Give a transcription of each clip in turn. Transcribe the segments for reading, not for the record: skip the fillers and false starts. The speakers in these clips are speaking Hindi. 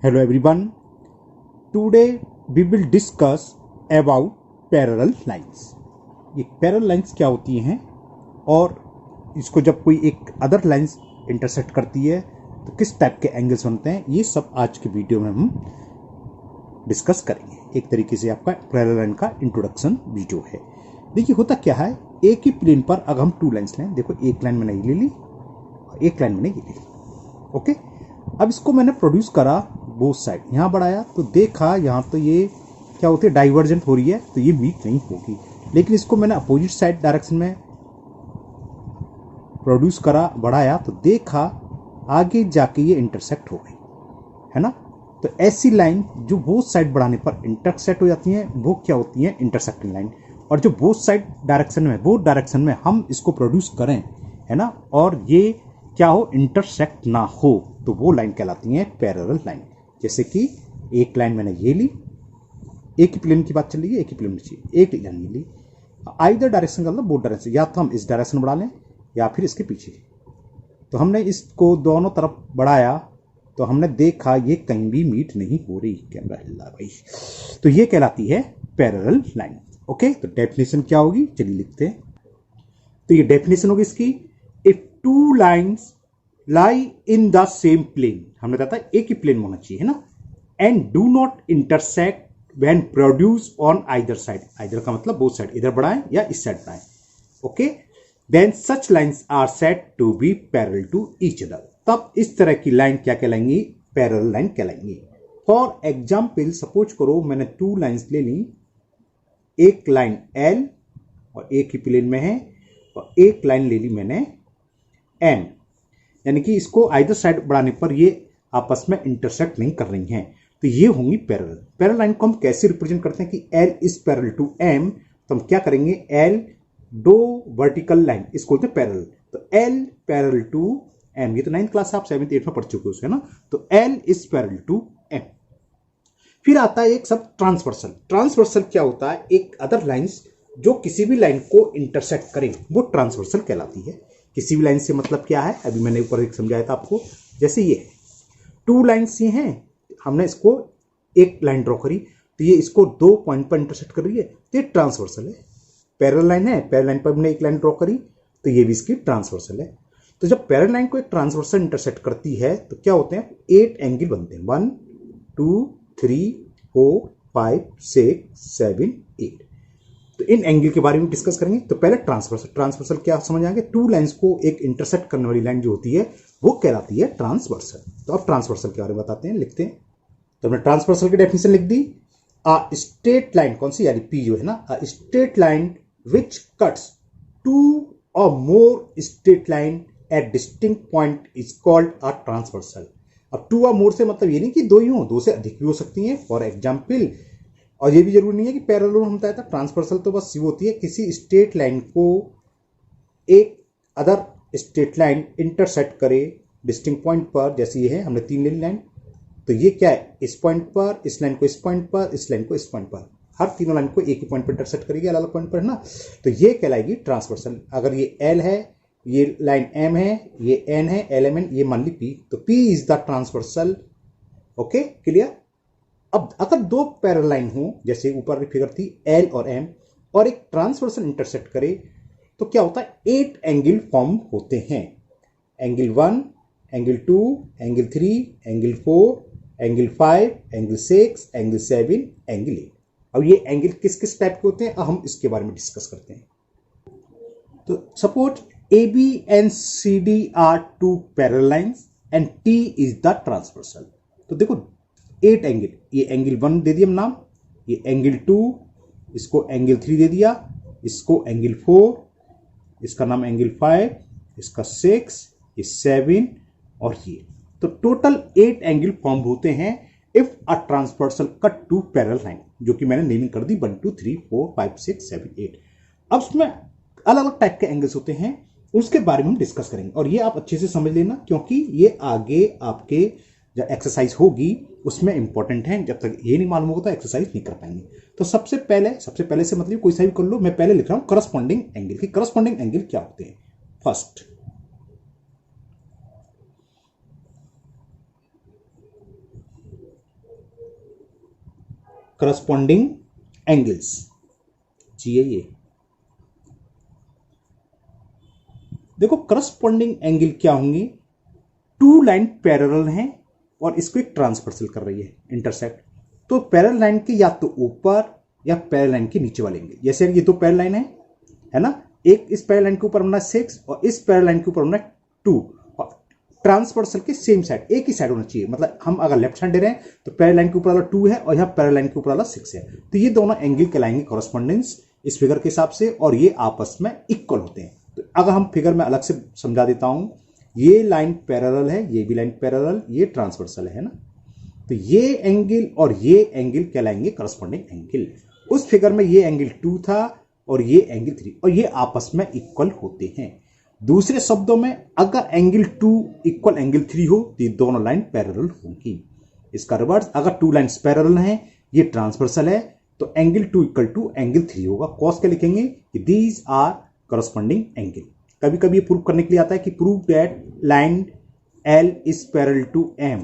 Hello everyone. Today we will discuss about parallel lines. ये parallel lines क्या होती हैं और इसको जब कोई एक अदर लाइंस इंटरसेक्ट करती है तो किस टाइप के एंगल्स बनते हैं, ये सब आज के वीडियो में हम डिस्कस करेंगे। एक तरीके से आपका पैरेलल लाइन का इंट्रोडक्शन वीडियो है। देखिए होता क्या है, एक ही प्लेन पर अगर हम टू लाइंस लें, देखो एक लाइन मैंने ये ले ली और एक लाइन मैंने ये ले ली। ओके, अब इसको मैंने प्रोड्यूस करा बोथ साइड, यहाँ बढ़ाया तो देखा यहाँ तो ये क्या होती है, डाइवर्जेंट हो रही है तो ये मीट नहीं होगी। लेकिन इसको मैंने अपोजिट साइड डायरेक्शन में प्रोड्यूस करा, बढ़ाया तो देखा आगे जाके ये इंटरसेक्ट हो गई, है ना। तो ऐसी लाइन जो बोथ साइड बढ़ाने पर इंटरसेक्ट हो जाती हैं वो क्या होती हैं, इंटरसेक्टिंग लाइन। और जो बोथ साइड डायरेक्शन में, बोथ डायरेक्शन में हम इसको प्रोड्यूस करें, है ना, और ये क्या हो, इंटरसेक्ट ना हो, तो वो लाइन कहलाती है पैरेलल लाइन। जैसे कि एक लाइन मैंने ये ली, एक ही प्लेन की बात चल रही है, एक ही प्लेन में चाहिए, एक लाइन ये ली, आइदर डायरेक्शन का मतलब बोथ डायरेक्शन, या तो हम इस डायरेक्शन बढ़ा लें या फिर इसके पीछे। तो हमने इसको दोनों तरफ बढ़ाया तो हमने देखा ये कहीं भी मीट नहीं हो रही, कैमरा हिल रहा भाई, तो ये कहलाती है पैरेलल लाइन। ओके, तो डेफिनेशन क्या होगी, चलिए लिखते हैं। तो ये डेफिनेशन होगी इसकी, if two lines lie in the same plane, हमने कहा था एक ही प्लेन होना चाहिए, है ना, and do not intersect when produce on either side, either का मतलब बोथ साइड, इधर बढ़ाएं या इस साइड बढ़ाएं, okay, then such lines are said to be parallel to each other. तब इस तरह की लाइन क्या कहलाएंगी, पैरेलल लाइन कहलाएंगी। फॉर एग्जाम्पल सपोज करो मैंने टू लाइन्स ले ली, एक लाइन एल और एक ही प्लेन में है, और एक लाइन ले ली मैंने एम, यानी कि इसको आइदर साइड बढ़ाने पर ये आपस में इंटरसेक्ट नहीं कर रही हैं, तो ये होंगी पैरेलल। पैरेलल लाइन को हम कैसे रिप्रेजेंट करते हैं कि L is parallel to M, तो हम क्या करेंगे, एल दो वर्टिकल लाइन, इसको बोलते हैं पैरेलल, तो एल पैरेलल टू एम, ये तो 9th क्लास आप 7th 8th में पढ़ चुके हो, है ना, तो L is parallel to M. फिर आता है एक सब ट्रांसवर्सल। ट्रांसवर्सल क्या होता है, एक अदर लाइंस जो किसी भी लाइन को इंटरसेक्ट करें वो ट्रांसवर्सल कहलाती है। किसी भी लाइन से मतलब क्या है, अभी मैंने ऊपर एक समझाया था आपको, जैसे ये टू लाइन्स ये हैं, हमने इसको एक लाइन ड्रॉ करी तो ये इसको दो पॉइंट पर इंटरसेक्ट कर रही है, तो ये ट्रांसवर्सल है। पैरेलल लाइन है, पैरेलल लाइन पर हमने एक लाइन ड्रॉ करी तो ये भी इसकी ट्रांसवर्सल है। तो जब पैरेलल लाइन को एक ट्रांसवर्सल इंटरसेक्ट करती है तो क्या होते हैं, 8 एंगल बनते हैं, 1 2 3 4 5 6 7 8। तो इन एंगल के बारे में डिस्कस करेंगे। तो पहले ट्रांसवर्सल, ट्रांसवर्सल क्या समझ आएंगे, टू लाइंस को एक इंटरसेक्ट करने वाली लाइन जो होती है वो कहलाती है ट्रांसवर्सल। तो अब ट्रांसवर्सल के बारे में बताते हैं, लिखते हैं। तो हमने ट्रांसवर्सल की डेफिनेशन लिख दी, अ स्ट्रेट लाइन, कौन सी, यानी पी जो है ना, a straight line which cuts two or more straight line at distinct point is called a transversal. अब टू और मोर से मतलब ये नहीं कि दो ही हो, दो से अधिक भी हो सकती हैं, फॉर एग्जाम्पल। और ये भी जरूरी नहीं है कि पैरेलल हम बताया था, ट्रांसवर्सल तो बस ये होती है किसी स्ट्रेट लाइन को एक अदर स्ट्रेट लाइन इंटरसेक्ट करे डिस्टिंक्ट पॉइंट पर, जैसे ये है, हमने 3 ले ली लाइन, तो ये क्या है, इस पॉइंट पर, इस लाइन को इस पॉइंट पर, इस लाइन को इस पॉइंट पर, हर तीनों लाइन को एक ही पॉइंट पर इंटरसेक्ट करेगी, अलग अलग पॉइंट पर, है ना, तो ये कहलाएगी ट्रांसवर्सल। अगर ये एल है, ये लाइन एम है, ये एन है, एल एम एन, ये मान ली पी, तो P is the transversal. Okay, clear. अब अगर दो पैरेलल लाइन हो, जैसे ऊपर फिगर थी एल और एम, और एक ट्रांसवर्सल इंटरसेक्ट करे तो क्या होता है, 8 एंगल फॉर्म होते हैं, angle 1, angle 2, angle 3, angle 4, angle 5, angle 6, angle 7, angle 8। अब ये एंगल किस किस टाइप के होते हैं, अब हम इसके बारे में डिस्कस करते हैं। तो suppose A B and C D are two parallel lines and T is the transversal. तो देखो 8 एंगल, ये एंगल 1 दे दिया नाम, ये एंगल 2, इसको एंगल 3 दे दिया, इसको एंगल 4, इसका नाम एंगल 5, इसका 6, ये 7 और ये, तो टोटल 8 एंगल फॉर्म होते हैं if a transversal cut two parallel line, जो कि मैंने नेमिंग कर दी 1 2 3 4 5 6 7 8। अब उसमें अलग अलग टाइप के एंगल्स होते हैं, उसके बारे में हम डिस्कस करेंगे, और ये आप अच्छे से समझ लेना क्योंकि ये आगे आपके जो एक्सरसाइज होगी उसमें इंपॉर्टेंट है। जब तक ये नहीं मालूम होगा तो एक्सरसाइज नहीं कर पाएंगे। तो सबसे पहले से मतलब कोई सा भी कर लो, मैं पहले लिख रहा हूं करस्पॉन्डिंग एंगल की। करस्पॉन्डिंग एंगल क्या होते हैं, फर्स्ट करस्पॉन्डिंग एंगल्स, ये देखो करस्पॉन्डिंग एंगल क्या होंगे, टू लाइन पैरेलल हैं और इसको एक ट्रांसवर्सल कर रही है इंटरसेक्ट, तो पैरेलल लाइन के या तो ऊपर या पैरेलल लाइन के नीचे वाले एंगल, जैसे ये दो पैरेलल लाइन है ना, एक इस पैरेलल लाइन के ऊपर बनना 6 और इस पैरेलल लाइन के ऊपर बनना 2, और ट्रांसवर्सल के सेम साइड, एक ही साइड होना चाहिए, मतलब हम अगर लेफ्ट हैंड दे रहे हैं तो पैरेलल लाइन के ऊपर वाला 2 है और यहाँ पैरेलल लाइन के ऊपर वाला 6 है, तो ये दोनों एंगल कहलाएंगे कॉरेस्पॉन्डेंस इस फिगर के हिसाब से, और ये आपस में इक्वल होते हैं। तो अगर हम फिगर में अलग से समझा देता हूं, ये लाइन पैरेलल है, ये भी लाइन पैरेलल, ये ट्रांसवर्सल है ना, तो ये एंगल और ये एंगल कहलाएंगे करस्पॉन्डिंग एंगल। उस फिगर में ये एंगल 2 था और ये एंगल 3, और ये आपस में इक्वल होते हैं। दूसरे शब्दों में अगर एंगल 2 इक्वल एंगल 3 हो तो ये दोनों लाइन पैरेलल होंगी। इसका रिवर्स, अगर 2 लाइन्स पैरेलल हैं, ये ट्रांसवर्सल है, तो एंगल 2 इक्वल टू एंगल 3 होगा। कॉस क्या लिखेंगे कि दीज आर करस्पॉन्डिंग एंगल। कभी कभी ये प्रूव करने के लिए आता है कि prove that line L is parallel to M,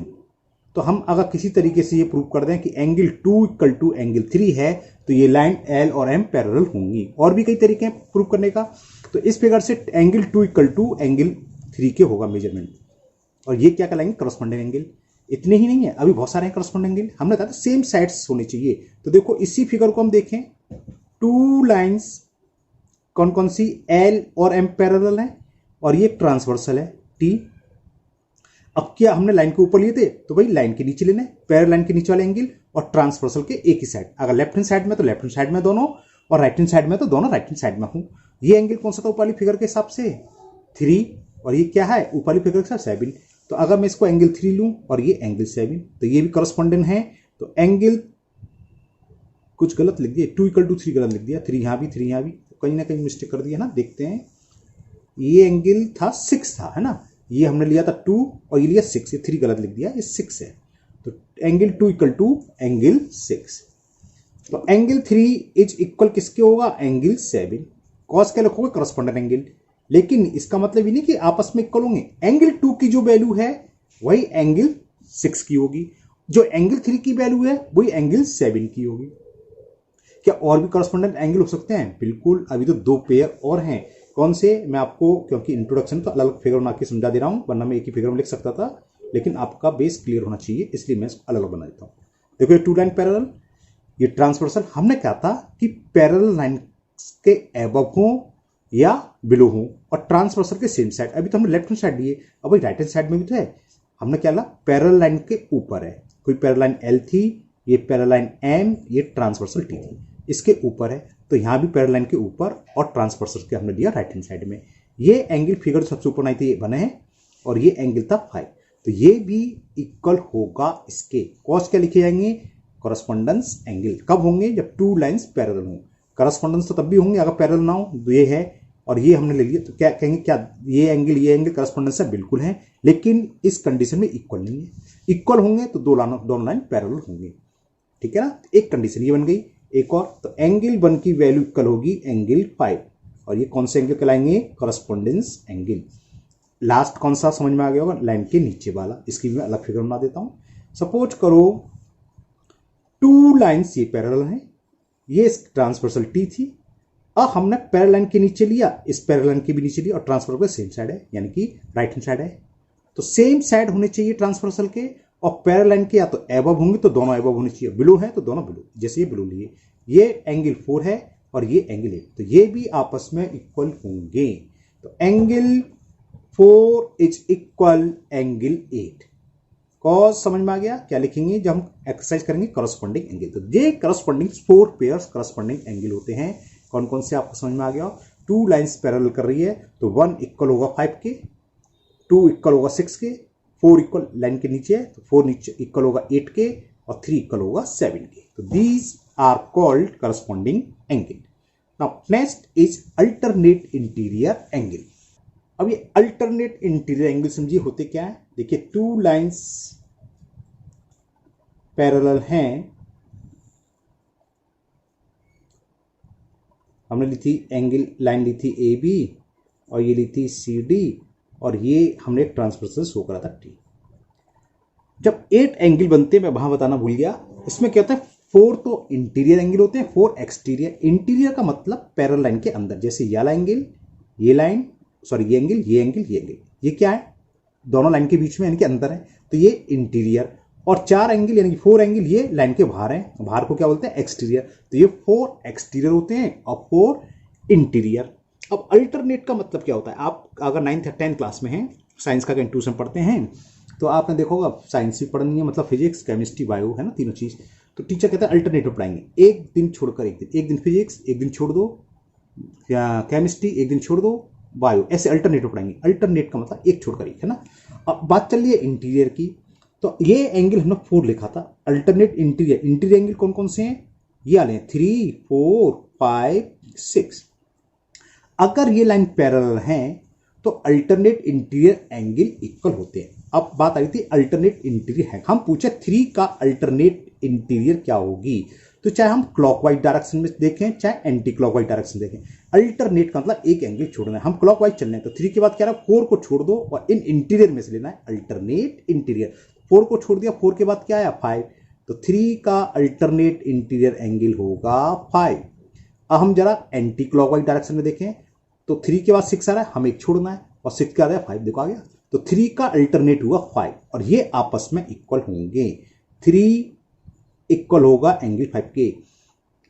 तो हम अगर किसी तरीके से ये प्रूव कर दें कि एंगल 2 इक्वल टू एंगल 3 है, तो ये लाइन L और M पैरेलल होंगी। और भी कई तरीके हैं प्रूव करने का, तो इस फिगर से एंगल 2 इक्वल टू एंगल 3 के होगा मेजरमेंट, और ये क्या कहलाएंगे करस्पॉन्डिंग एंगल। इतने ही नहीं है, अभी बहुत सारे हैं करस्पॉन्डिंग एंगल, हमने कहा था सेम साइड्स होने चाहिए। तो देखो इसी फिगर को हम देखें, 2 लाइन्स कौन कौन सी, L और M पैरेलल है, और ये ट्रांसवर्सल है T। अब क्या हमने लाइन के ऊपर लिए थे, तो भाई लाइन के नीचे लेने, पैरेलल लाइन के नीचे वाले एंगल और ट्रांसवर्सल के एक ही साइड, अगर लेफ्ट हैंड साइड में तो लेफ्ट हैंड साइड में दोनों, और राइट हैंड साइड में तो दोनों राइट हैंड साइड में हूं। ये एंगल कौन सा था ऊपर वाली फिगर के हिसाब से 3, और ये क्या है ऊपर वाली फिगर के साथ 7। तो अगर मैं इसको एंगल 3 लूं और ये एंगल 7, तो ये भी करस्पॉन्डेंट है। तो एंगल कुछ गलत लिख दिया, 2 इक्वल टू 3 गलत लिख दिया, 3 यहां भी 3 यहां भी, कहीं ना कहीं मिस्टेक कर दिया ना। देखते हैं, ये एंगल था 6 था, है ना, ये हमने लिया था 2 और ये लिया 6, ये 3 गलत लिख दिया, ये 6 है। तो एंगल 2 इक्वल टू एंगल 6, तो एंगल 3 इज इक्वल किसके होगा, एंगल 7। कॉस क्या लिखोगे, करस्पॉन्डेंट एंगल, लेकिन इसका मतलब ये नहीं कि आपस में इक्वल होंगे। एंगल 2 की जो वैल्यू है वही एंगल 6 की होगी, जो एंगल 3 की वैल्यू है वही एंगल 7 की होगी। क्या और भी करस्पॉन्डेंट एंगल हो सकते हैं, बिल्कुल। अभी तो 2 पेयर और हैं, कौन से, मैं आपको क्योंकि इंट्रोडक्शन तो अलग अलग फिगर बना के समझा दे रहा हूं, वरना मैं एक ही फिगर में लिख सकता था, लेकिन आपका बेस क्लियर होना चाहिए, इसलिए मैं अलग अलग बना देता हूं। देखो ये 2 लाइन पैरेलल, ये ट्रांसवर्सल, हमने कहा था कि पैरेलल लाइन के एबव हो या बिलो हो और ट्रांसवर्सल के सेम साइड। अभी तो हमने लेफ्ट हैंड साइड लिए, अब भाई राइट हैंड साइड में भी तो है, हमने क्या ला, पैरेलल लाइन के ऊपर है, कोई पैरेलल लाइन L थी, ये पैरेलल लाइन M, ये ट्रांसवर्सल T थी, इसके ऊपर है, तो यहां भी पैरेलल लाइन के ऊपर और ट्रांसवर्सल के हमने लिया राइट हैंड साइड में। ये एंगल फिगर सबसे ऊपर आई थी, ये बने हैं, और ये एंगल था 5, तो ये भी इक्वल होगा इसके। कॉस क्या लिखे जाएंगे, करस्पॉन्डेंस एंगल। कब होंगे, जब 2 लाइन्स पैरेलल हों। करस्पॉन्डेंस तो तब भी होंगे अगर पैरेलल ना हो, तो ये है और ये हमने ले लिया, तो क्या कहेंगे, क्या ये एंगल करस्पॉन्डेंस है, बिल्कुल है, लेकिन इस कंडीशन में इक्वल नहीं है। इक्वल होंगे तो दोनों लाइन पैरेलल होंगे, ठीक है ना। एक कंडीशन ये बन गई, एक और, तो एंगल 1 की वैल्यू इक्वल होगी एंगल 5, और ये कौन से एंगल कहलाएंगे, करस्पॉन्डेंस एंगल। लास्ट कौन सा समझ में आ गया होगा, लाइन के नीचे वाला, इसकी भी अलग फिगर बना देता हूं। सपोज करो 2 लाइन्स ये पैरेलल हैं, ये ट्रांसवर्सल T थी, अब हमने पैरेलल लाइन के नीचे लिया, इस पैरेलल लाइन के भी नीचे लिया, और ट्रांसवर्सल के सेम साइड है, यानी कि राइट हैंड साइड है, तो सेम साइड होने चाहिए ट्रांसवर्सल के, और पैरेलल लाइन के या तो एबव होंगे तो दोनों एबव होने चाहिए, बिलो है तो दोनों बिलो, जैसे ये बिलो लिए, ये एंगल 4 है और ये एंगल 8, तो ये भी आपस में इक्वल होंगे। तो angle 4 is equal angle 8। Cos समझ में आ गया, क्या लिखेंगे जब हम एक्सरसाइज करेंगे, करस्पॉन्डिंग एंगल। तो ये करस्पॉन्डिंग 4 पेयर्स करस्पॉन्डिंग एंगल होते हैं। कौन कौन से आपको समझ में आ गया, 2 लाइन्स पैरेलल कर रही है, तो 1 इक्वल होगा 5 के, 2 इक्वल होगा 6 के, 4 इक्वल लाइन के नीचे है तो 4 नीचे इक्वल होगा 8 के, और 3 इक्वल होगा 7 के। तो these are called corresponding angle. Now next is alternate interior angle. अब ये अल्टरनेट इंटीरियर एंगल समझिए होते क्या है। देखिए 2 लाइन्स पैरेलल हैं, हमने ली थी एंगल लाइन ली थी AB, और ये ली थी CD, और ये हमने एक ट्रांसवर्सल शो करा था T। जब 8 एंगल बनते हैं, मैं वहां बताना भूल गया, इसमें क्या होता है, फोर तो इंटीरियर एंगल होते हैं, फोर एक्सटीरियर। इंटीरियर का मतलब पैरेलल लाइन के अंदर, जैसे ये वाला एंगल, ये लाइन, सॉरी ये एंगल, ये एंगल, ये एंगल, ये क्या है, दोनों लाइन के बीच में यानी कि अंदर है, तो ये इंटीरियर। और चार एंगल यानी कि फोर एंगल ये लाइन के बाहर है, बाहर को क्या बोलते हैं, एक्सटीरियर। तो ये फोर एक्सटीरियर होते हैं और फोर इंटीरियर। अब अल्टरनेट का मतलब क्या होता है, आप अगर 9th या 10th क्लास में हैं, साइंस का इंट्रोडक्शन पढ़ते हैं, तो आपने देखा होगा साइंस भी पढ़नी है, मतलब फिजिक्स, केमिस्ट्री, बायो, है ना, तीनों चीज। तो टीचर कहता है अल्टरनेटिव पढ़ाएंगे, एक दिन छोड़कर एक दिन फिजिक्स, एक दिन छोड़ दो या केमिस्ट्री, एक दिन छोड़ दो बायो, ऐसे अल्टरनेटिव पढ़ाएंगे। अल्टरनेट का मतलब एक छोड़कर एक, है ना। अब बात चल रही है इंटीरियर की, तो ये एंगल हमने 4 लिखा था, अल्टरनेट इंटीरियर। इंटीरियर एंगल कौन कौन से हैं, ये वाले हैं 3, 4, 5, 6। अगर ये लाइन पैरेलल हैं तो अल्टरनेट इंटीरियर एंगल इक्वल होते हैं। अब बात आई थी अल्टरनेट इंटीरियर है, हम पूछे 3 का अल्टरनेट इंटीरियर क्या होगी, तो चाहे हम क्लॉकवाइज डायरेक्शन में देखें चाहे एंटी क्लॉकवाइज डायरेक्शन देखें, अल्टरनेट का मतलब एक एंगल छोड़ना है। हम क्लॉकवाइज चलने हैं तो 3 के बाद क्या रहा, 4 को छोड़ दो और इन इंटीरियर में से लेना है अल्टरनेट इंटीरियर। 4 को छोड़ दिया, 4 के बाद क्या आया, 5, तो 3 का अल्टरनेट इंटीरियर एंगल होगा 5। अब हम जरा एंटी क्लॉकवाइज डायरेक्शन में देखें तो 3 के बाद 6 आ रहा है, हम एक छोड़ना है, और 6 के बाद 5, देखो आ गया। तो 3 का अल्टरनेट हुआ 5 और ये आपस में इक्वल होंगे, 3 इक्वल होगा एंगल 5 के।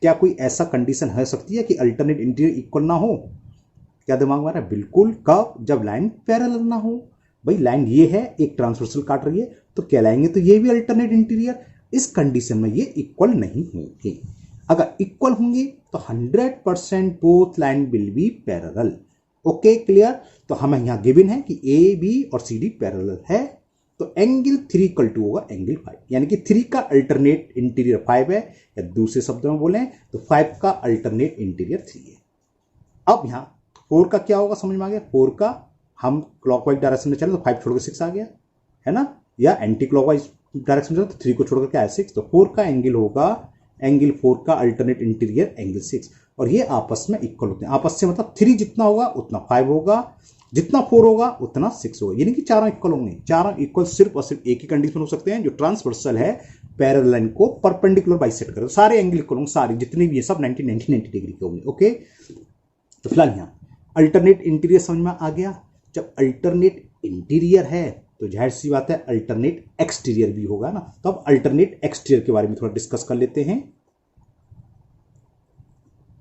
क्या कोई ऐसा कंडीशन हो सकती है कि अल्टरनेट इंटीरियर इक्वल ना हो, क्या दिमाग में आ रहा है, बिल्कुल। कब, जब लाइन पैरेलल ना हो। भाई लाइन ये है, एक ट्रांसवर्सल काट रही है, तो कहलाएंगे तो ये भी अल्टरनेट इंटीरियर। इस कंडीशन में ये इक्वल नहीं होंगे। अगर इक्वल होंगे तो 100% both line will be parallel. Okay, clear. तो हमें यहां गिवन है कि ए बी और सी डी पैरेलल है, तो एंगल 3 इक्वल टू होगा एंगल 5, यानी कि 3 का अल्टरनेट इंटीरियर 5 है, या दूसरे शब्दों में बोलें तो 5 का अल्टरनेट इंटीरियर 3 है। अब यहां 4 का क्या होगा, समझ में आ गया। 4 का हम क्लॉकवाइज डायरेक्शन में चले तो 5 छोड़कर 6 आ गया, है ना, या एंटी क्लॉकवाइज डायरेक्शन में चले तो 3 को छोड़कर क्या है, 6। तो 4 का एंगल होगा, एंगल 4 का अल्टरनेट इंटीरियर एंगल 6, और ये आपस में इक्वल होते हैं। आपस से मतलब 3 जितना होगा उतना 5 होगा, जितना 4 होगा उतना 6 होगा, यानी कि चारों इक्वल होंगे। चारों इक्वल सिर्फ और सिर्फ एक ही कंडीशन हो सकते हैं, जो ट्रांसवर्सल है, पैरेलल लाइन को परपेंडिकुलर बाइसेक्ट करे, सारे एंगल इक्वल होंगे, सारे जितने भी है सब 90 डिग्री के होंगे। ओके, तो फिलहाल यहां अल्टरनेट इंटीरियर समझ में आ गया। जब अल्टरनेट इंटीरियर है तो जाहिर सी बात है अल्टरनेट एक्सटीरियर भी होगा ना। तो अब अल्टरनेट एक्सटीरियर के बारे में थोड़ा डिस्कस कर लेते हैं।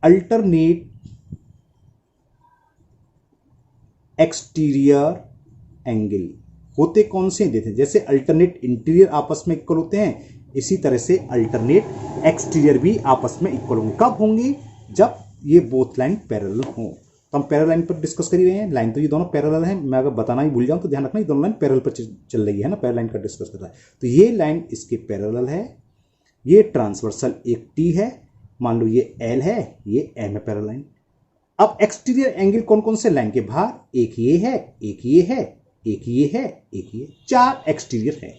अल्टरनेट एक्सटीरियर एंगल होते कौन से देते हैं, जैसे अल्टरनेट इंटीरियर आपस में इक्वल होते हैं, इसी तरह से अल्टरनेट एक्सटीरियर भी आपस में इक्वल होंगे। कब होंगे, जब ये बोथ लाइन पैरेलल हो। तो हम पैरेलल लाइन पर डिस्कस कर ही रहे हैं, लाइन तो ये दोनों पैरेलल हैं, मैं अगर बताना ही भूल जाऊं तो ध्यान रखना, ये दोनों लाइन पैरेलल पर चल रही है ना, पैरेलल लाइन का डिस्कस कर रहा है। तो ये लाइन इसके पैरेलल है, ये ट्रांसवर्सल एक टी है, मान लो ये एल है, ये एम है पैरेलल लाइन। अब एक्सटीरियर एंगल कौन कौन से लाइन के बाहर, एक ये है, एक ये है, एक ये है, एक ये, 4 एक्सटीरियर है।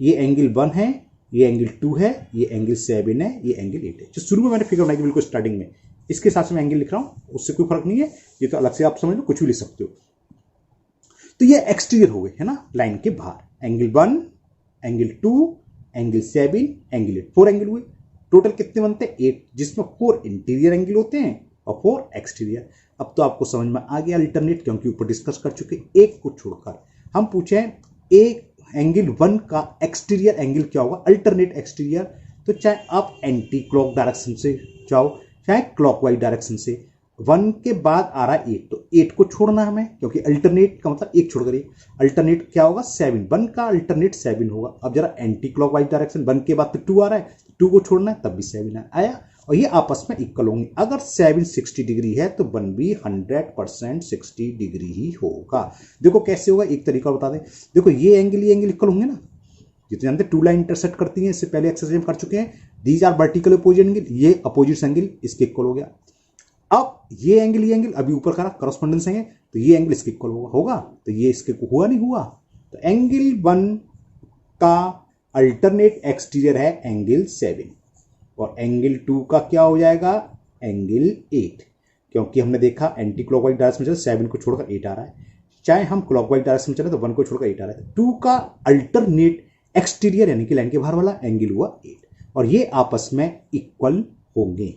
ये एंगल 1 है, ये एंगल 2 है, ये एंगल 7 है, ये एंगल 8 है। जो शुरू में मैंने फिगर बनाई बिल्कुल स्टार्टिंग में, इसके हिसाब से मैं एंगल लिख रहा हूं, उससे कोई फर्क नहीं है, ये तो अलग से आप समझ लो, कुछ भी लिख सकते हो। तो ये एक्सटीरियर हो गए, है ना, लाइन के बाहर। Angle 1, angle 2, angle 7, angle 8, 4 angle हुए। टोटल कितने बनते हैं, 8, जिसमें 4 इंटीरियर एंगल होते हैं और 4 एक्सटीरियर। अब तो आपको समझ में आ गया अल्टरनेट, क्योंकि ऊपर डिस्कस कर चुके। एक को छोड़कर हम पूछे एक एंगल 1 का एक्सटीरियर एंगल क्या होगा, अल्टरनेट एक्सटीरियर। तो चाहे आप एंटी क्लॉक डायरेक्शन से जाओ चाहे क्लॉकवाइज डायरेक्शन से, 1 के बाद आ रहा है 8, तो 8 को छोड़ना हमें, क्योंकि अल्टरनेट का मतलब एक छोड़ करिए। अल्टरनेट क्या होगा, 7, 1 का अल्टरनेट 7 होगा। अब जरा एंटी क्लॉकवाइज डायरेक्शन, 1 के बाद तो 2 आ रहा है, 2 को छोड़ना है, तब भी 7 आया, और ये आपस में इक्वल होंगे। अगर 7 60 डिग्री है तो 1 भी 100% 60 डिग्री ही होगा। देखो कैसे होगा, एक तरीका बता दें। देखो ये एंगल इक्वल होंगे ना, जितने जानते हैं 2 लाइन इंटरसेक्ट करती हैं, इससे पहले एक्सरसाइज में कर चुके हैं। These are vertical opposite angle, ये अपोजिट एंगल इसके इक्वल हो गया। अब ये एंगल अभी ऊपर करा करस्पॉन्डेंस है, तो ये एंगल इसके इक्वल होगा, तो ये इसके हुआ नहीं हुआ। तो एंगल 1 का अल्टरनेट एक्सटीरियर है एंगल 7, और एंगल 2 का क्या हो जाएगा, एंगल 8, क्योंकि हमने देखा एंटी क्लॉकवाइज डायरेक्शन में चले 7 को छोड़कर 8 आ रहा है, चाहे हम क्लॉकवाइज डायरेक्शन में चले तो 1 को छोड़कर 8 आ रहा है। 2 का अल्टरनेट एक्सटीरियर यानी कि लाइन के बाहर वाला एंगल हुआ 8। और ये आपस में इक्वल होंगे।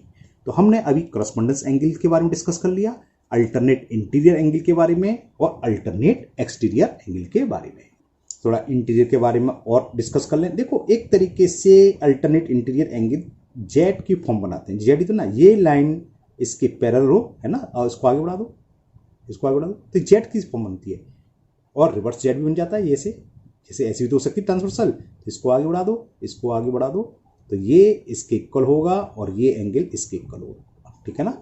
तो हमने अभी करस्पॉन्डेंस एंगल के बारे में डिस्कस कर लिया, अल्टरनेट इंटीरियर एंगल के बारे में और अल्टरनेट एक्सटीरियर एंगल के बारे में। थोड़ा इंटीरियर के बारे में और डिस्कस कर लें। देखो एक तरीके से अल्टरनेट इंटीरियर एंगल जेड की फॉर्म बनाते हैं। जेड तो ना ये लाइन इसके पैरेलल हो, है ना, और इसको आगे बढ़ा दो, इसको आगे बढ़ा दो, तो जेड की फॉर्म बनती है। और रिवर्स जेड भी बन जाता है, ये से जैसे ऐसी भी तो हो सकती है ट्रांसवर्सल। तो इसको आगे बढ़ा दो, इसको आगे बढ़ा दो, तो ये इसके इक्वल होगा और ये एंगल इसके इक्वल होगा। ठीक है ना।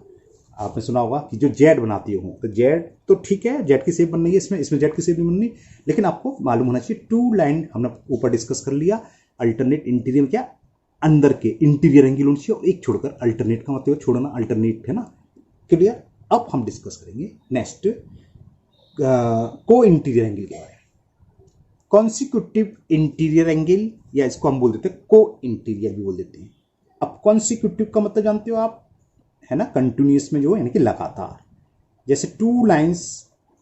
आपने सुना होगा कि जो जेड बनाती हो, तो जेड तो ठीक है, जेड की शेप बन रही है, इसमें जेड की शेप नहीं बननी, लेकिन आपको मालूम होना चाहिए टू लाइन हमने ऊपर डिस्कस कर लिया। अल्टरनेट इंटीरियर क्या, अंदर के इंटीरियर एंगल होनी चाहिए, और एक छोड़कर अल्टरनेट का मतलब छोड़ना, अल्टरनेट है ना। क्लियर। अब हम डिस्कस करेंगे नेक्स्ट को इंटीरियर एंगल के बारे में। कॉन्सिक्यूटिव इंटीरियर एंगल, या इसको हम बोल देते हैं को इंटीरियर भी बोल देते हैं। अब कॉन्सिक्यूटिव का मतलब जानते हो आप, है ना, कंटिन्यूअस में जो है, यानी कि लगातार। जैसे टू लाइंस,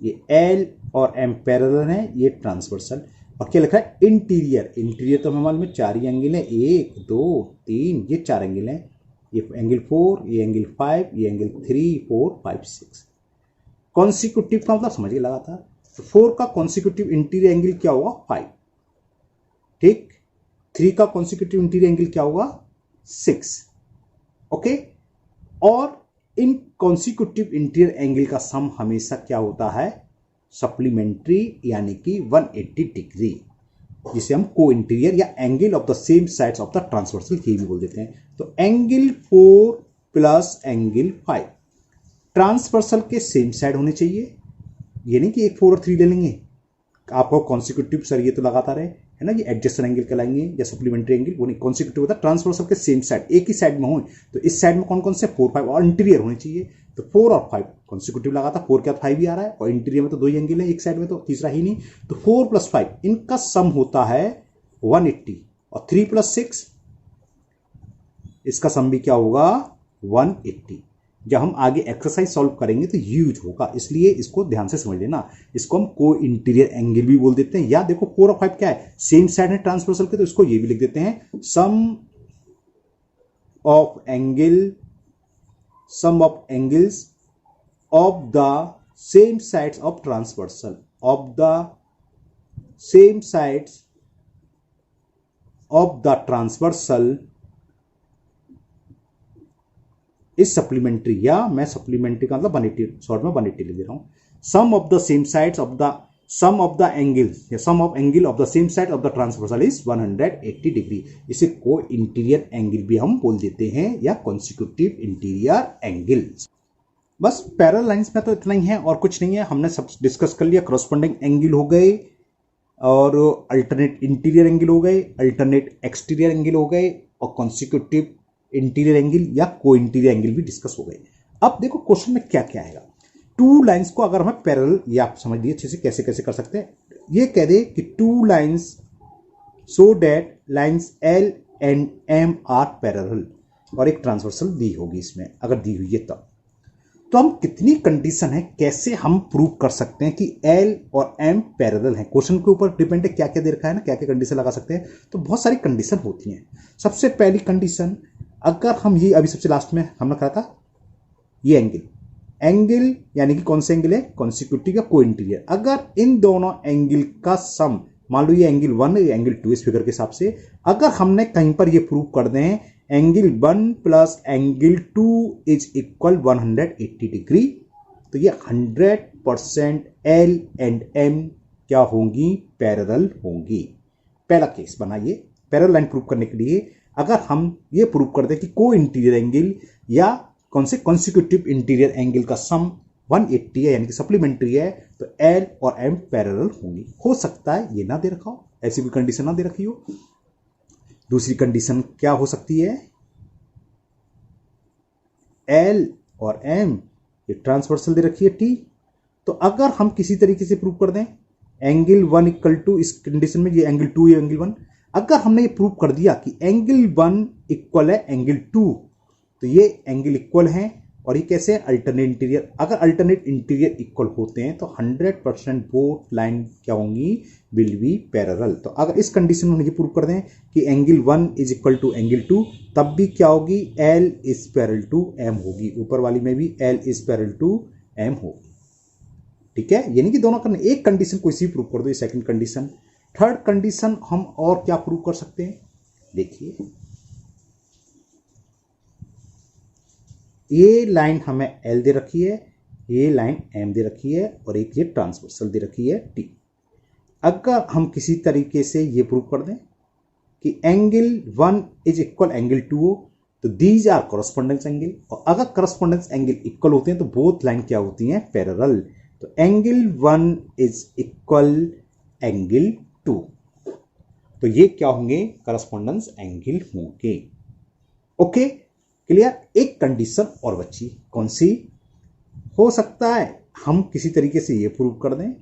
ये एल और एम पैरेलल है, ये ट्रांसवर्सल, और क्या लिखा है इंटीरियर। इंटीरियर तो हमें मालूम है चार ही एंगल है, 1 2 3, ये चार एंगल हैं। ये एंगल 4, ये एंगल 5, ये एंगल 3 4 5 6। कॉन्सिक्यूटिव का मतलब समझिए लगातार। तो 4 का कॉन्सिक्यूटिव इंटीरियर एंगल क्या होगा 5, ठीक। 3 का कॉन्सिक्यूटिव इंटीरियर एंगल क्या होगा 6, ओके। और इन कॉन्सिक्यूटिव इंटीरियर एंगल का सम हमेशा क्या होता है, सप्लीमेंट्री, यानी कि 180 डिग्री, जिसे हम को इंटीरियर या angle of the same sides of the transversal ये भी बोल देते हैं। तो एंगल 4 प्लस एंगल 5 ट्रांसवर्सल के सेम साइड होने चाहिए। ये नहीं कि एक 4 और 3 ले लेंगे, आपको कॉन्सिक्यूटिव सर ये तो लगातार है ना, ये एडजस्टेंट एंगल कहलाएंगे या सप्लीमेंट्री एंगल, वो नहीं। कॉन्सिक्यूटिव होता है ट्रांसवर्सल के सेम साइड, एक ही साइड में हो। तो इस साइड में कौन कौन से 4 5 और इंटीरियर होने चाहिए। तो 4 और 5 कॉन्सिक्यूटिव लगाता, 4 के बाद 5 भी आ रहा है, और इंटीरियर में तो 2 ही एंगल है एक साइड में, तो तीसरा ही नहीं। तो 4 + 5 इनका सम होता है 180, और 3 + 6 इसका सम भी क्या होगा 180। जब हम आगे एक्सरसाइज सॉल्व करेंगे तो यूज होगा, इसलिए इसको ध्यान से समझ लेना। इसको हम को इंटीरियर एंगल भी बोल देते हैं। या देखो 4 और 5 क्या है, सेम साइड है ट्रांसवर्सल के, तो इसको ये भी लिख देते हैं sum of angles of the same sides of transversal, of the same sides of the transversal is supplementary, या मैं सप्लीमेंट्री का मतलब 180, शॉर्ट में 180 लिख दे रहा हूं। Sum of the same sides of the sum of the angles, या sum of angle of the same side of the transversal is 180 degree. इसे को इंटीरियर एंगल भी हम बोल देते हैं, या कॉन्सिक्यूटिव इंटीरियर एंगल्स। बस पैरेलल लाइंस में तो इतना ही है और कुछ नहीं है। हमने सब डिस्कस कर लिया। करस्पॉन्डिंग एंगल हो गए, और अल्टरनेट इंटीरियर एंगल हो गए, अल्टरनेट एक्सटीरियर एंगल हो गए, और कॉन्सिक्यूटिव इंटीरियर एंगल या को इंटीरियर एंगल भी डिस्कस हो गए। अब देखो क्वेश्चन में क्या क्या आएगा। टू लाइंस को अगर हमें पैरेलल, या आप समझ लीजिए अच्छे से कैसे कैसे कर सकते हैं। ये कह दे कि two lines so that lines L and M are parallel, और एक ट्रांसवर्सल दी होगी इसमें, अगर दी हुई है तब। तो हम कितनी कंडीशन है, कैसे हम प्रूव कर सकते हैं कि एल और एम पैरेलल हैं। क्वेश्चन के ऊपर डिपेंड है क्या क्या दे रखा है ना, क्या क्या कंडीशन लगा सकते हैं। तो बहुत सारी कंडीशन होती हैं। सबसे पहली कंडीशन, अगर हम ये अभी सबसे लास्ट में हमने कहा था, ये एंगल यानी कि कौन से एंगल है, कॉन्सिक्यूटिव या को इंटीरियर। अगर इन दोनों एंगल का सम, मान लो ये एंगल 1 है, एंगल 2, इस फिगर के हिसाब से अगर हमने कहीं पर ये प्रूव कर दें angle 1 plus angle 2 is equal 180 degree, तो ये 100% एल एंड एम क्या होंगी, पैरेलल होंगी। पहला केस बनाइए पैरेलल लाइन प्रूव करने के लिए। अगर हम ये प्रूव कर दें कि को इंटीरियर एंगल या कौन से कॉन्सिक्यूटिव इंटीरियर एंगल का सम 180 है, यानी कि सप्लीमेंट्री है, तो एल और एम पैरेलल होंगी। हो सकता है ये ना दे रखा हो, ऐसी भी कंडीशन ना दे रखी हो। दूसरी कंडीशन क्या हो सकती है, एल और एम ये ट्रांसवर्सल दे रखी है टी। तो अगर हम किसी तरीके से प्रूव कर दें एंगल 1 इक्वल टू, इस कंडीशन में ये एंगल 2 या एंगल 1, अगर हमने ये प्रूव कर दिया कि एंगल 1 इक्वल है एंगल 2, तो ये एंगल इक्वल है और ये कैसे है, अल्टरनेट इंटीरियर। अगर अल्टरनेट इंटीरियर इक्वल होते हैं तो 100% बोथ लाइन क्या होंगी, विल बी पैरेलल। तो अगर इस कंडीशन में हम ये प्रूव कर दें कि angle 1 is equal to angle 2, तब भी क्या होगी, L is parallel to M होगी, ऊपर वाली में भी L is parallel to M होगी। ठीक है, यानी कि दोनों करने, एक कंडीशन कोई सी प्रूव कर दो, ये सेकंड कंडीशन। थर्ड कंडीशन हम और क्या प्रूव कर सकते हैं, देखिए ये लाइन हमें L दे रखी है, ये लाइन M दे रखी है, और एक ये ट्रांसवर्सल दे रखी है T। अगर हम किसी तरीके से ये प्रूव कर दें कि एंगल 1 इज इक्वल एंगल 2 हो, तो दीज आर करस्पॉन्डेंस एंगल, और अगर करस्पॉन्डेंस एंगल इक्वल होते हैं तो बोथ लाइन क्या होती हैं, पैरेलल। तो एंगल 1 इज इक्वल एंगल 2, तो ये क्या होंगे, करस्पॉन्डेंस एंगल होंगे। Okay, clear. एक कंडीशन और बची, कौन सी, हो सकता है हम किसी तरीके से ये प्रूव कर दें,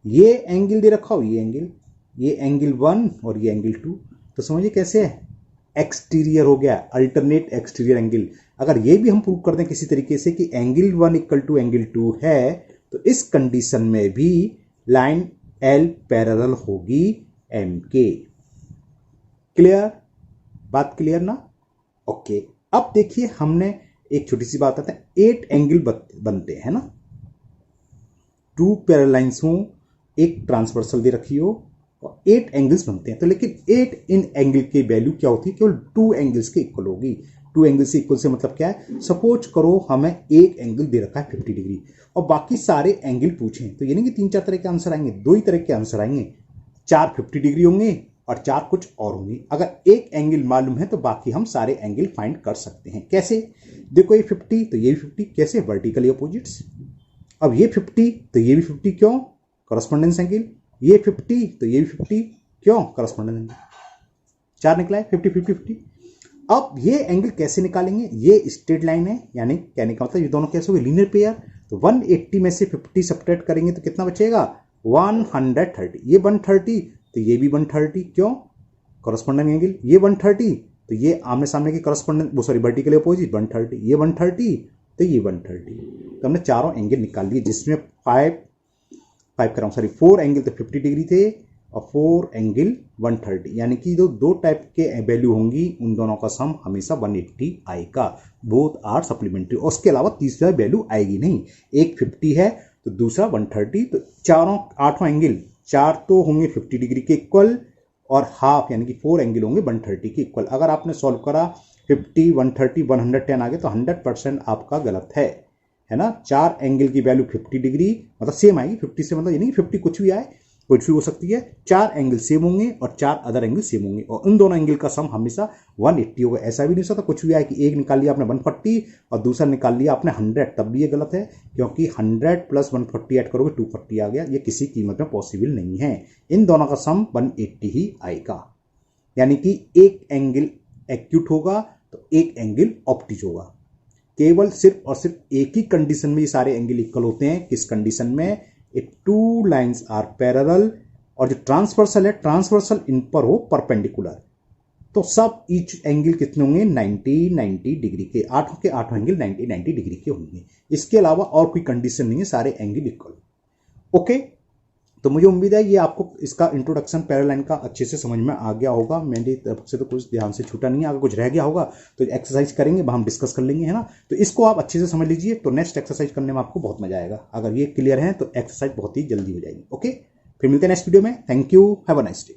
ये एंगल दे रखा हो, ये एंगल 1 और ये एंगल 2, तो समझिए कैसे है, एक्सटीरियर हो गया, अल्टरनेट एक्सटीरियर एंगल। अगर ये भी हम प्रूव कर दें किसी तरीके से कि एंगल 1 इक्वल टू एंगल 2 है, तो इस कंडीशन में भी लाइन L पैरेलल होगी M के। क्लियर, बात क्लियर ना। ओके, अब देखिए हमने एक छोटी सी बात आता है, 8 एंगल बनते हैं ना, 2 पैरेलल लाइंस हो, एक ट्रांसवर्सल दे रखी हो, और 8 एंगल्स बनते हैं। तो लेकिन 8 इन एंगल की वैल्यू क्या होती है, केवल 2 एंगल्स के इक्वल होगी। 2 एंगल्स से इक्वल से मतलब क्या है, सपोज करो हमें एक एंगल दे रखा है 50 डिग्री और बाकी सारे एंगल पूछे, तो यानी कि 3-4 तरह के आंसर आएंगे, 2 ही तरह के आंसर आएंगे, 4 50 डिग्री होंगे और 4 कुछ और होंगे। अगर एक एंगल मालूम है तो बाकी हम सारे एंगल फाइंड कर सकते हैं। कैसे, देखो ये 50 तो ये भी 50, कैसे, वर्टिकली अपोजिट्स। अब ये 50 तो ये भी 50, क्यों, करस्पॉन्डेंस एंगल। ये 50 तो ये भी 50, क्यों, करस्पॉन्डेंस एंगल। 4 निकला है, 50 50 50। अब ये एंगल कैसे निकालेंगे, ये स्ट्रेट लाइन है, यानी कहने का मतलब ये दोनों कैसे हुए, लीनियर पेयर। तो 180 में से 50 सब्ट्रैक्ट करेंगे तो कितना बचेगा, 130। ये 130 तो ये भी 130, क्यों, करस्पॉन्डेंट एंगल। ये 130 तो ये आमने सामने की करस्पॉन्डेंट, वो सॉरी वर्टिकली अपोजिट 130, ये 130 तो ये 130। तो हमने चारों एंगल निकाल लिए, जिसमें 4 एंगल तो 50 डिग्री थे और 4 एंगल 130, यानी कि जो 2 टाइप के वैल्यू होंगी उन दोनों का सम हमेशा 180 आएगा। बोथ आर सप्लीमेंट्री, और उसके अलावा तीसरा वैल्यू आएगी नहीं। एक 50 है तो दूसरा 130, तो चारों 8 एंगल, 4 तो होंगे 50 डिग्री के इक्वल और हाफ यानी कि 4 एंगल होंगे 130 के इक्वल। अगर आपने सॉल्व करा 50 130 110 आ गए तो 100% आपका गलत है ना। 4 एंगल की वैल्यू 50 डिग्री मतलब सेम आएगी, 50 से मतलब यानी कि 50 कुछ भी आए, कुछ भी हो सकती है। 4 एंगल सेम होंगे और 4 अदर एंगल सेम होंगे, और उन दोनों एंगल का सम हमेशा 180 होगा। ऐसा भी नहीं हो सकता कुछ भी आए कि एक निकाल लिया आपने 140 और दूसरा निकाल लिया आपने 100, तब भी ये गलत है, क्योंकि 100 प्लस 140 ऐड करोगे 240 आ गया। ये किसी कीमत में पॉसिबल नहीं है। इन दोनों का सम 180 ही आएगा, यानी कि एक एंगल एक्यूट होगा तो एक एंगल ऑब्टूज होगा। केवल सिर्फ और सिर्फ एक ही कंडीशन में ये सारे एंगल इक्वल होते हैं। किस कंडीशन में, इफ 2 लाइंस आर पैरेलल, और जो ट्रांसवर्सल है, ट्रांसवर्सल इन पर हो परपेंडिकुलर, तो सब ईच एंगल कितने होंगे, 90 डिग्री के। 8 के 8 एंगल 90 डिग्री के होंगे। इसके अलावा और कोई कंडीशन नहीं है, सारे एंगल इक्वल। ओके, तो मुझे उम्मीद है ये आपको इसका इंट्रोडक्शन पैरेलल का अच्छे से समझ में आ गया होगा। मेरी तरफ से तो कुछ ध्यान से छूटा नहीं है। अगर कुछ रह गया होगा तो एक्सरसाइज करेंगे, हम डिस्कस कर लेंगे, है ना। तो इसको आप अच्छे से समझ लीजिए, तो नेक्स्ट एक्सरसाइज करने में आपको बहुत मजा आएगा। अगर ये क्लियर है तो एक्सरसाइज बहुत ही जल्दी हो जाएगी। ओके, फिर मिलते हैं नेक्स्ट वीडियो में। Thank you, have a nice day.